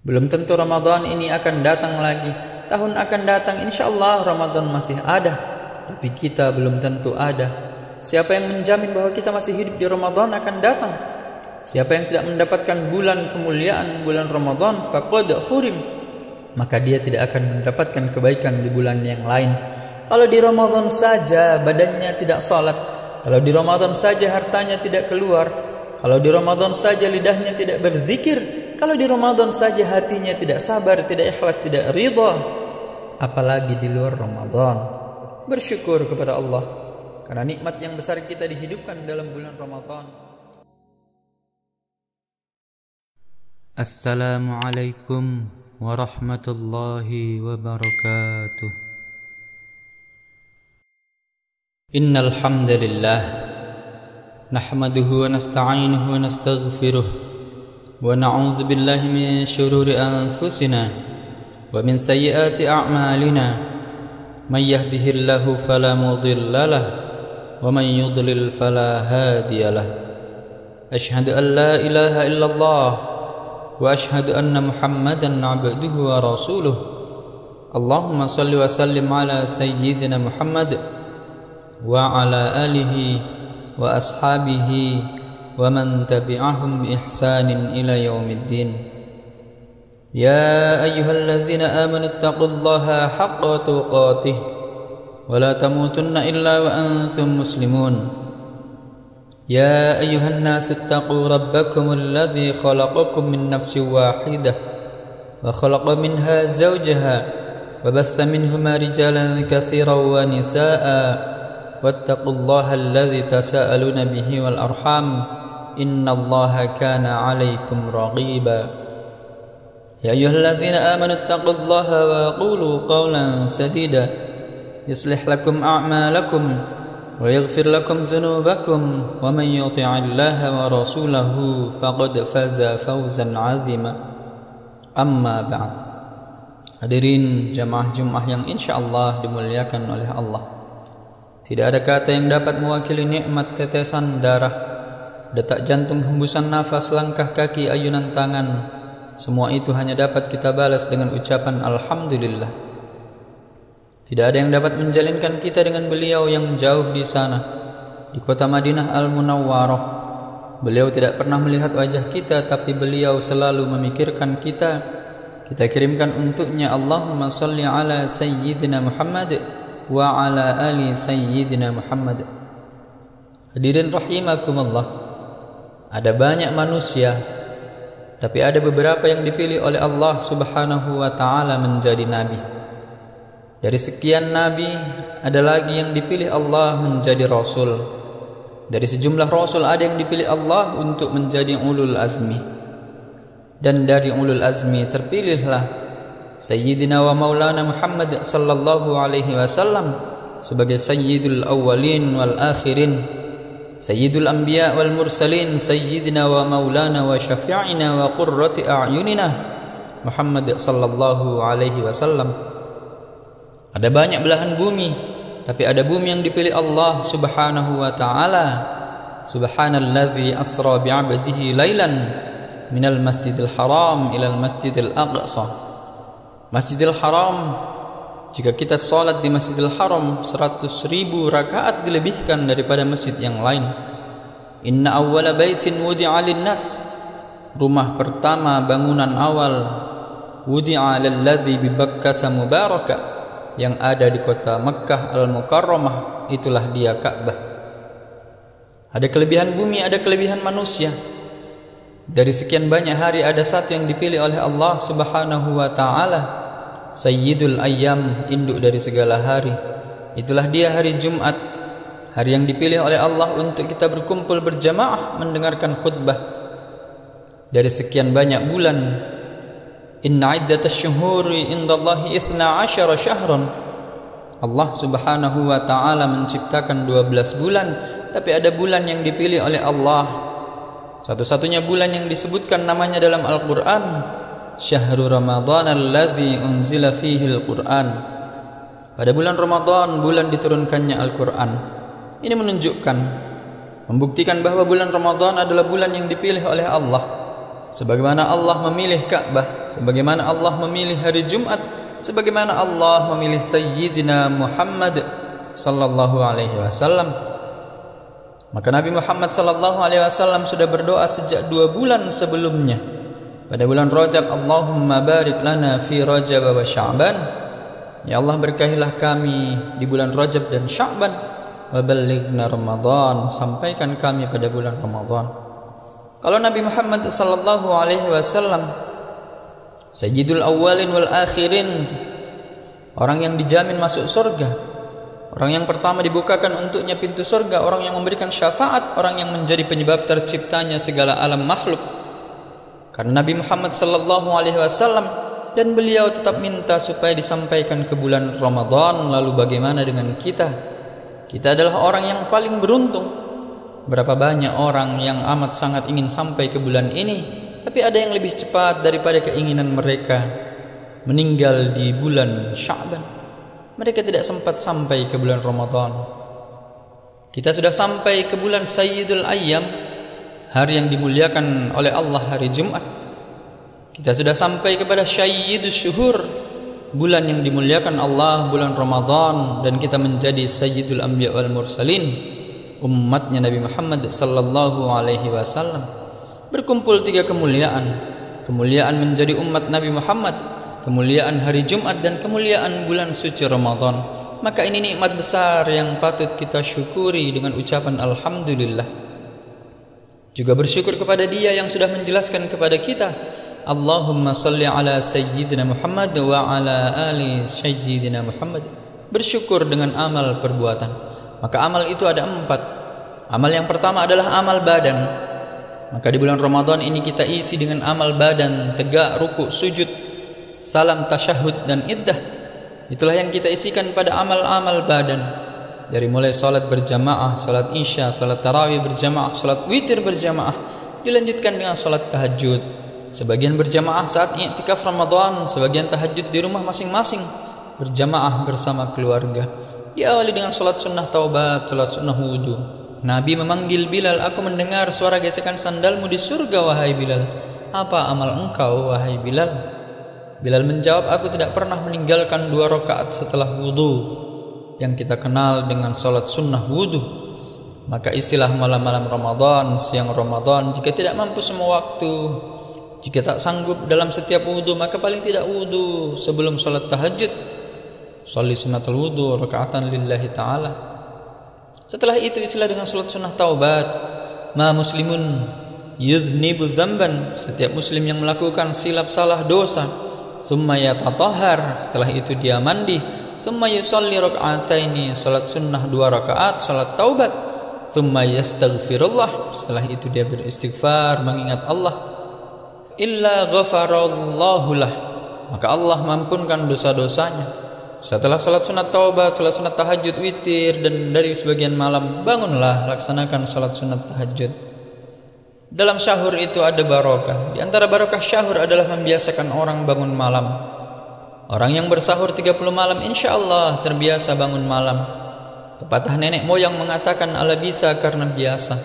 Belum tentu Ramadan ini akan datang lagi. Tahun akan datang, insyaallah Ramadan masih ada, tapi kita belum tentu ada. Siapa yang menjamin bahwa kita masih hidup di Ramadan akan datang? Siapa yang tidak mendapatkan bulan kemuliaan bulan Ramadan, faqad khurim, maka dia tidak akan mendapatkan kebaikan di bulan yang lain. Kalau di Ramadan saja badannya tidak salat, kalau di Ramadan saja hartanya tidak keluar, kalau di Ramadan saja lidahnya tidak berzikir, kalau di Ramadan saja hatinya tidak sabar, tidak ikhlas, tidak ridha, apalagi di luar Ramadan. Bersyukur kepada Allah karena nikmat yang besar kita dihidupkan dalam bulan Ramadan. Assalamualaikum warahmatullahi wabarakatuh. Innal hamdalillah nahmaduhu wa nasta'inuhu wa nastaghfiruh wa na'udzu billahi min shururi anfusina wa min sayyiati a'malina. May yahdihillahu fala mudilla lahu wa may yudlil fala hadiya lahu. Asyhadu an la ilaha illallah wa asyhadu anna Muhammadan 'abduhu wa rasuluh. Allahumma shalli wa sallim ala sayyidina Muhammad wa ala alihi wa ashabihi wa man tabi'ahum bi ihsanin ila yaumiddin. Ya ayyuhalladzina amanu taqullaha haqqa tuqatih wa la tamutunna illa wa antum muslimun. Ya ayyuhan nasu ittaqu rabbakum alladzi khalaqakum min nafsin wahidah wa khalaqa minha zawjaha wa batha minhuma rijalan katsiran wa nisaa'a wattaqullaha alladzi tasaaluna bihi wal arham innallaha kana 'alaikum raqiba. Ya ayyuhalladzina amanu ittaqullaha wa qulu qawlan sadida yuslih lakum a'malakum wa yaghfir lakum dhunubakum wa man yuti'illaha wa rasulahu faqad faza fawzan 'azima. Amma ba'd. Hadirin jamaah Jumat yang insyaallah dimuliakan oleh Allah. Tidak ada kata yang dapat mewakili nikmat tetesan darah, detak jantung, hembusan nafas, langkah kaki, ayunan tangan. Semua itu hanya dapat kita balas dengan ucapan alhamdulillah. Tidak ada yang dapat menjalinkan kita dengan beliau yang jauh di sana, di kota Madinah Al-Munawwarah. Beliau tidak pernah melihat wajah kita, tapi beliau selalu memikirkan kita. Kita kirimkan untuknya Allahumma salli ala sayyidina Muhammad wa ala ali sayyidina Muhammad. Hadirin rahimakumullah. Ada banyak manusia, tapi ada beberapa yang dipilih oleh Allah Subhanahu wa taala menjadi nabi. Dari sekian nabi, ada lagi yang dipilih Allah menjadi rasul. Dari sejumlah rasul ada yang dipilih Allah untuk menjadi ulul azmi. Dan dari ulul azmi terpilihlah Sayyidina wa Maulana Muhammad sallallahu alaihi wasallam sebagai Sayyidul Awwalin wal Akhirin, Sayyidul Anbiya wal Mursalin, Sayyidina wa Maulana wa Syafi'ina wa Qurrati A'yunina Muhammad sallallahu alaihi wasallam. Ada banyak belahan bumi, tapi ada bumi yang dipilih Allah Subhanahu wa taala. Subhanalladzi asra bi'abdihi lailan minal masjidil haram ilal masjidil aqsa. Masjidil Haram, jika kita salat di Masjidil Haram 100.000 rakaat dilebihkan daripada masjid yang lain. Inna awwala baitin wudi'a lin-nas, rumah pertama bangunan awal, wudi'a lilladzi bi Bakkah mubaraka, yang ada di kota Makkah Al-Mukarramah, itulah dia Ka'bah. Ada kelebihan bumi, ada kelebihan manusia. Dari sekian banyak hari ada satu yang dipilih oleh Allah Subhanahu wa taala, Sayyidul Ayyam, induk dari segala hari. Itulah dia hari Jumat, hari yang dipilih oleh Allah untuk kita berkumpul berjamaah mendengarkan khutbah. Dari sekian banyak bulan, inna iddatasy syuhuri indallahi 12 syahran. Allah Subhanahu wa taala menciptakan 12 bulan, tapi ada bulan yang dipilih oleh Allah. Satu-satunya bulan yang disebutkan namanya dalam Al-Quran, Syahrul Ramadan alladzi unzila fihi Al-Quran. Pada bulan Ramadan, bulan diturunkannya Al-Quran. Ini menunjukkan, membuktikan bahwa bulan Ramadan adalah bulan yang dipilih oleh Allah. sebagaimana Allah memilih Ka'bah, sebagaimana Allah memilih hari Jumat, sebagaimana Allah memilih Sayyidina Muhammad sallallahu alaihi wasallam. Maka Nabi Muhammad sallallahu alaihi wasallam sudah berdoa sejak 2 bulan sebelumnya. Pada bulan Rajab, Allahumma barik lana fi Rajab wa Sya'ban. Ya Allah, berkahilah kami di bulan Rajab dan Sya'ban. Wa ballighna Ramadan, sampaikan kami pada bulan Ramadan. Kalau Nabi Muhammad sallallahu alaihi wasallam Sayyidul awwalin wal akhirin, orang yang dijamin masuk surga, orang yang pertama dibukakan untuknya pintu surga, orang yang memberikan syafaat, orang yang menjadi penyebab terciptanya segala alam makhluk. Karena Nabi Muhammad sallallahu alaihi wasallam dan beliau tetap minta supaya disampaikan ke bulan Ramadan. Lalu bagaimana dengan kita? Kita adalah orang yang paling beruntung. Berapa banyak orang yang amat sangat ingin sampai ke bulan ini, tapi ada yang lebih cepat daripada keinginan mereka, meninggal di bulan Sya'ban. Mereka tidak sempat sampai ke bulan Ramadan. Kita sudah sampai ke bulan Sayyidul Ayyam, hari yang dimuliakan oleh Allah, hari Jumat. Kita sudah sampai kepada Sayyidus Syuhur, bulan yang dimuliakan Allah, bulan Ramadan. Dan kita menjadi Sayyidul Anbiya wal Mursalin, umatnya Nabi Muhammad sallallahu alaihi wasallam. Berkumpul 3 kemuliaan. Kemuliaan menjadi umat Nabi Muhammad, kemuliaan hari Jumat, dan kemuliaan bulan suci Ramadan. Maka ini nikmat besar yang patut kita syukuri dengan ucapan Alhamdulillah. Juga bersyukur kepada Dia yang sudah menjelaskan kepada kita, Allahumma salli ala Sayyidina Muhammad wa ala ali Sayyidina Muhammad. Bersyukur dengan amal perbuatan. Maka amal itu ada 4. Amal yang pertama adalah amal badan. Maka di bulan Ramadan ini kita isi dengan amal badan, tegak, ruku, sujud, salam, tasyahud, dan iddah. Itulah yang kita isikan pada amal-amal badan. Dari mulai salat berjamaah, salat isya, salat tarawih berjamaah, salat witir berjamaah, dilanjutkan dengan salat tahajud. Sebagian berjamaah saat i'tikaf Ramadan, sebagian tahajud di rumah masing-masing, berjamaah bersama keluarga. Diawali dengan salat sunnah taubat, salat sunnah wudu. Nabi memanggil Bilal, aku mendengar suara gesekan sandalmu di surga, wahai Bilal. Apa amal engkau, wahai Bilal? Bilal menjawab, aku tidak pernah meninggalkan 2 rakaat setelah wudu, yang kita kenal dengan salat sunnah wudu. Maka istilah malam-malam Ramadan, siang Ramadan, jika tidak mampu semua waktu, jika tak sanggup dalam setiap wudu, maka paling tidak wudu sebelum salat tahajud. Sholli sunnatul wudu rakaatan lillahi ta'ala. Setelah itu istilah dengan salat sunnah taubat. Ma muslimun yudhnibu dzamban, setiap muslim yang melakukan silap salah dosa, summa yatatahhar, setelah itu dia mandi, summa yusalli raka'ataini, salat sunnah 2 rakaat, salat taubat, summa yastaghfirullah, setelah itu dia beristighfar, mengingat Allah, illa ghafarallahu lah, maka Allah mampunkan dosa-dosanya. Setelah salat sunat taubat, salat sunat tahajud, witir, dan dari sebagian malam, bangunlah laksanakan salat sunat tahajud. Dalam syahur itu ada barokah. Di antara barokah syahur adalah membiasakan orang bangun malam. Orang yang bersahur 30 malam insya Allah terbiasa bangun malam. Pepatah nenek moyang mengatakan ala bisa karena biasa.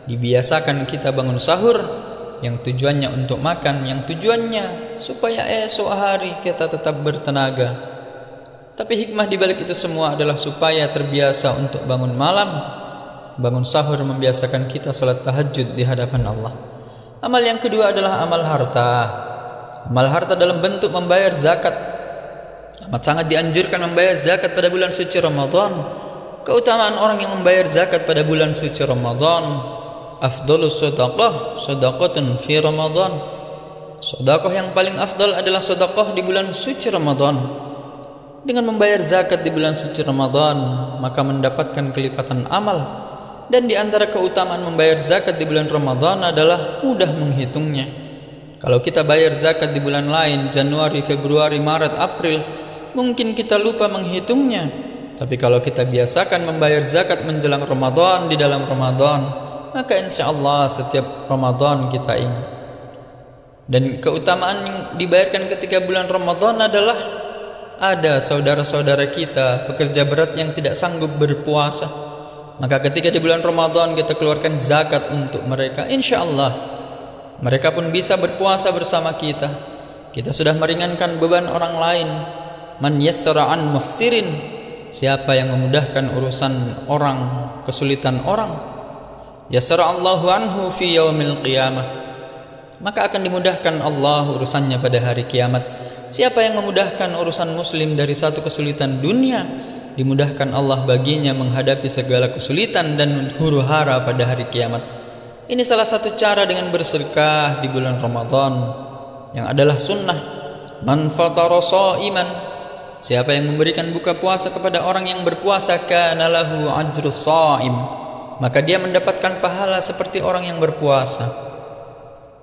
Dibiasakan kita bangun sahur, yang tujuannya untuk makan, yang tujuannya supaya esok hari kita tetap bertenaga. Tapi hikmah di balik itu semua adalah supaya terbiasa untuk bangun malam, bangun sahur, membiasakan kita salat tahajud di hadapan Allah. Amal yang kedua adalah amal harta. Amal harta dalam bentuk membayar zakat. Amat sangat dianjurkan membayar zakat pada bulan suci Ramadan. Keutamaan orang yang membayar zakat pada bulan suci Ramadan, afdhalus shadaqah shadaqatun fi Ramadan. Sedekah yang paling afdal adalah sedekah di bulan suci Ramadan. Dengan membayar zakat di bulan suci Ramadan, maka mendapatkan kelipatan amal. Dan di antara keutamaan membayar zakat di bulan Ramadan adalah mudah menghitungnya. Kalau kita bayar zakat di bulan lain, Januari, Februari, Maret, April, mungkin kita lupa menghitungnya. Tapi kalau kita biasakan membayar zakat menjelang Ramadan, di dalam Ramadan, maka insya Allah setiap Ramadan kita ingat. Dan keutamaan yang dibayarkan ketika bulan Ramadan adalah ada saudara-saudara kita pekerja berat yang tidak sanggup berpuasa, maka ketika di bulan Ramadan kita keluarkan zakat untuk mereka, insya Allah mereka pun bisa berpuasa bersama kita. Kita sudah meringankan beban orang lain. Man yassara an muhsirin, siapa yang memudahkan urusan orang, kesulitan orang, yassara Allahu anhu fi yaumil qiyamah, maka akan dimudahkan Allah urusannya pada hari kiamat. Siapa yang memudahkan urusan muslim dari satu kesulitan dunia, dimudahkan Allah baginya menghadapi segala kesulitan dan huru-hara pada hari kiamat. Ini salah satu cara dengan bersedekah di bulan Ramadan, yang adalah sunnah. Man fatara shaiman, siapa yang memberikan buka puasa kepada orang yang berpuasa, kana lahu ajrus shaim, maka dia mendapatkan pahala seperti orang yang berpuasa.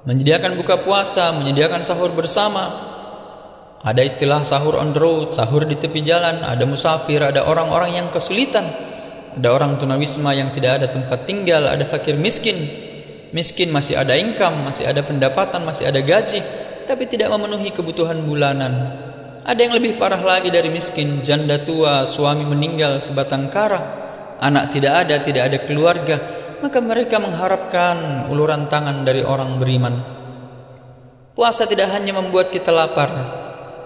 Menyediakan buka puasa, menyediakan sahur bersama. Ada istilah sahur on the road, sahur di tepi jalan. Ada musafir, ada orang-orang yang kesulitan, ada orang tunawisma yang tidak ada tempat tinggal, ada fakir miskin. Miskin masih ada income, masih ada pendapatan, masih ada gaji, tapi tidak memenuhi kebutuhan bulanan. Ada yang lebih parah lagi dari miskin, janda tua, suami meninggal sebatang kara, anak tidak ada keluarga. Maka mereka mengharapkan uluran tangan dari orang beriman. Puasa tidak hanya membuat kita lapar,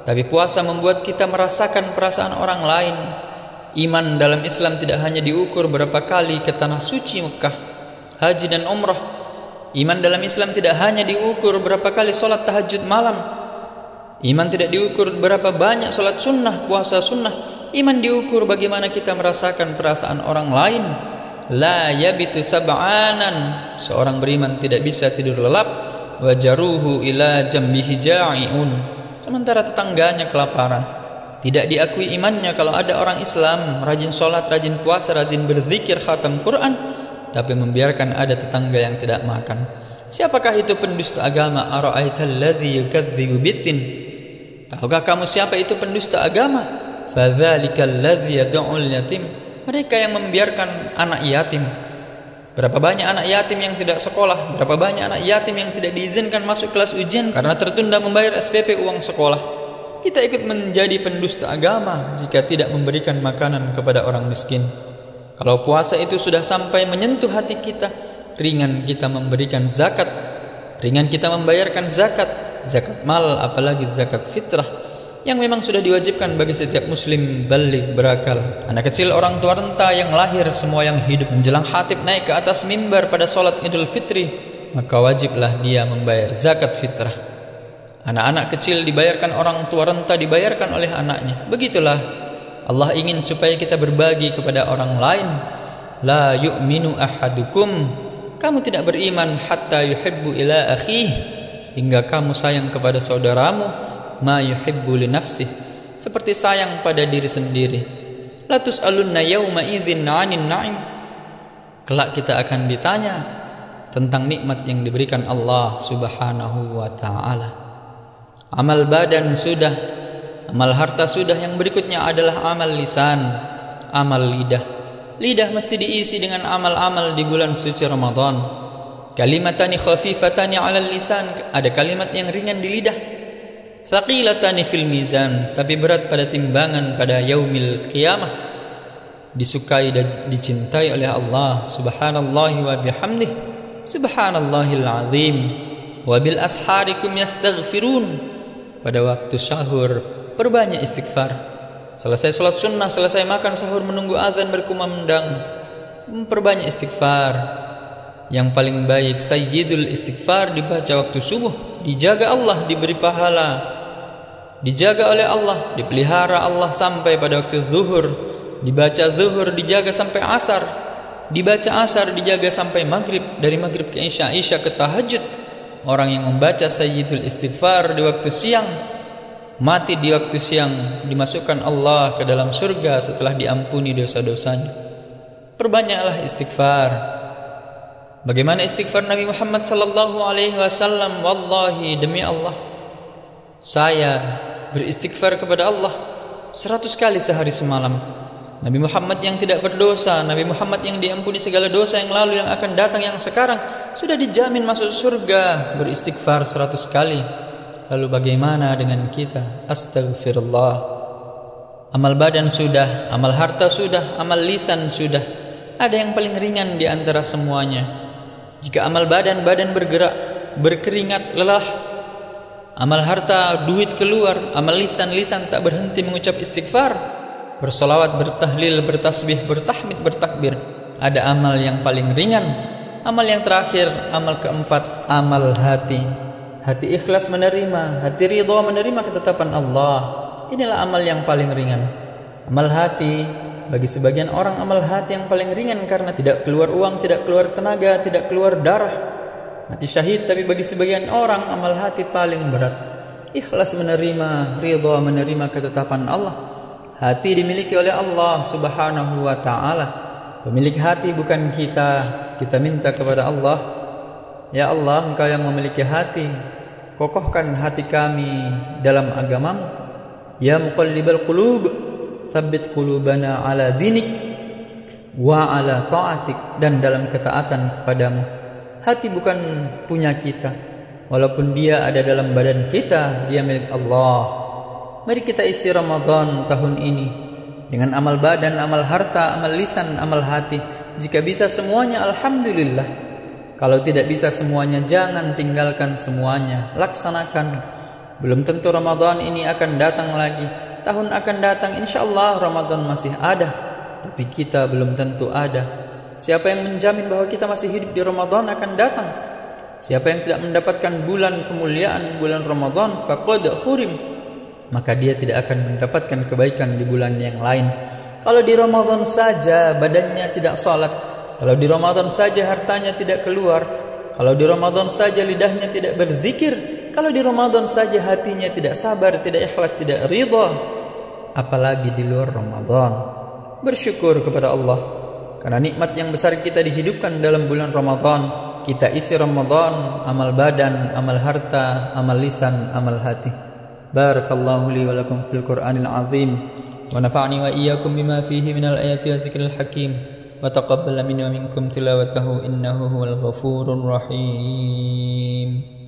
tapi puasa membuat kita merasakan perasaan orang lain. Iman dalam Islam tidak hanya diukur berapa kali ke tanah suci Mekah, haji dan umrah. Iman dalam Islam tidak hanya diukur berapa kali sholat tahajud malam. Iman tidak diukur berapa banyak sholat sunnah, puasa sunnah. Iman diukur bagaimana kita merasakan perasaan orang lain. La yabitu sab'anan, seorang beriman tidak bisa tidur lelap. Wajaruhu ila jambihi ja'iun, sementara tetangganya kelaparan. Tidak diakui imannya kalau ada orang Islam rajin sholat, rajin puasa, rajin berzikir, khatam Quran, tapi membiarkan ada tetangga yang tidak makan. Siapakah itu pendusta agama? Ara'aital ladzi yukadzibu biddin, tahukah kamu siapa itu pendusta agama? Fadzalikal ladzi yad'ul yatim, mereka yang membiarkan anak yatim. Berapa banyak anak yatim yang tidak sekolah, berapa banyak anak yatim yang tidak diizinkan masuk kelas ujian karena tertunda membayar SPP uang sekolah. Kita ikut menjadi pendusta agama jika tidak memberikan makanan kepada orang miskin. Kalau puasa itu sudah sampai menyentuh hati kita, ringan kita memberikan zakat, ringan kita membayarkan zakat mal, apalagi zakat fitrah yang memang sudah diwajibkan bagi setiap muslim baligh berakal. Anak kecil, orang tua renta, yang lahir, semua yang hidup. Menjelang khatib naik ke atas mimbar pada salat Idul Fitri, maka wajiblah dia membayar zakat fitrah. Anak-anak kecil dibayarkan, orang tua renta dibayarkan oleh anaknya. Begitulah Allah ingin supaya kita berbagi kepada orang lain. La yu'minu ahadukum, kamu tidak beriman hatta yuhibbu ila akhih, hingga kamu sayang kepada saudaramu ma yuhibbu li nafsih, seperti sayang pada diri sendiri. La tus'alunna yawma idzin 'anin na'im, kelak kita akan ditanya tentang nikmat yang diberikan Allah Subhanahu wa taala. Amal badan sudah, amal harta sudah, yang berikutnya adalah amal lisan, amal lidah. Lidah mesti diisi dengan amal-amal di bulan suci Ramadan. Kalimatani khafifatani 'alal lisan, ada kalimat yang ringan di lidah. Thaqilatani fil mizan, tapi berat pada timbangan pada yaumil qiyamah. Disukai dan dicintai oleh Allah subhanallahi wa bihamdih, subhanallahil azim. Wa bil asharikum yastaghfirun, pada waktu sahur perbanyak istighfar. Selesai sholat sunnah, selesai makan sahur, menunggu azan berkumandang, perbanyak istighfar. Yang paling baik sayyidul istighfar dibaca waktu subuh, dijaga Allah, diberi pahala, dijaga oleh Allah, dipelihara Allah sampai pada waktu zuhur. Dibaca zuhur, dijaga sampai asar, dibaca asar, dijaga sampai maghrib, dari maghrib ke isya, isya ke tahajud. Orang yang membaca sayyidul istighfar di waktu siang, mati di waktu siang, dimasukkan Allah ke dalam surga setelah diampuni dosa-dosanya. Perbanyaklah istighfar. Bagaimana istighfar Nabi Muhammad sallallahu alaihi wasallam? Wallahi, demi Allah, saya beristighfar kepada Allah 100 kali sehari semalam. Nabi Muhammad yang tidak berdosa, Nabi Muhammad yang diampuni segala dosa yang lalu, yang akan datang, yang sekarang, sudah dijamin masuk surga, beristighfar 100 kali. Lalu bagaimana dengan kita? Astagfirullah. Amal badan sudah, amal harta sudah, amal lisan sudah. Ada yang paling ringan di antara semuanya. Jika amal badan bergerak, berkeringat lelah, amal harta duit keluar, amal lisan tak berhenti mengucap istighfar, bersolawat, bertahlil, bertasbih, bertahmid, bertakbir. Ada amal yang paling ringan. Amal yang terakhir, amal keempat, amal hati. Hati ikhlas menerima, hati ridha menerima ketetapan Allah. Inilah amal yang paling ringan. Amal hati, bagi sebagian orang amal hati yang paling ringan karena tidak keluar uang, tidak keluar tenaga, tidak keluar darah, mati syahid. Tapi bagi sebagian orang amal hati paling berat. Ikhlas menerima, ridha menerima ketetapan Allah. Hati dimiliki oleh Allah Subhanahu wa ta'ala. Pemilik hati bukan kita. Kita minta kepada Allah, ya Allah, Engkau yang memiliki hati, kokohkan hati kami dalam agamamu. Ya muqallibal qulub, tsabbit qulubana ala dinik wa ala ta'atik, dan dalam ketaatan kepadamu. Hati bukan punya kita, walaupun dia ada dalam badan kita, dia milik Allah. Mari kita isi Ramadan tahun ini dengan amal badan, amal harta, amal lisan, amal hati. Jika bisa semuanya, alhamdulillah. Kalau tidak bisa semuanya, jangan tinggalkan semuanya, laksanakan. Belum tentu Ramadan ini akan datang lagi. Tahun akan datang, insyaallah Ramadan masih ada, tapi kita belum tentu ada. Siapa yang menjamin bahwa kita masih hidup di Ramadan akan datang? Siapa yang tidak mendapatkan bulan kemuliaan, bulan Ramadan, faqad khurim, maka dia tidak akan mendapatkan kebaikan di bulan yang lain. Kalau di Ramadan saja badannya tidak salat, kalau di Ramadan saja hartanya tidak keluar, kalau di Ramadan saja lidahnya tidak berzikir, kalau di Ramadan saja hatinya tidak sabar, tidak ikhlas, tidak ridha, apalagi di luar Ramadan. Bersyukur kepada Allah karena nikmat yang besar kita dihidupkan dalam bulan Ramadan. Kita isi Ramadan, amal badan, amal harta, amal lisan, amal hati. Barakallahu li wa lakum fil Qur'anil azim, wa nafa'ni wa iyyakum bima fihi minal ayati wa dzikril hakim, wa taqabbal minni wa minkum tilawatahu innahu huwal ghafurur rahim.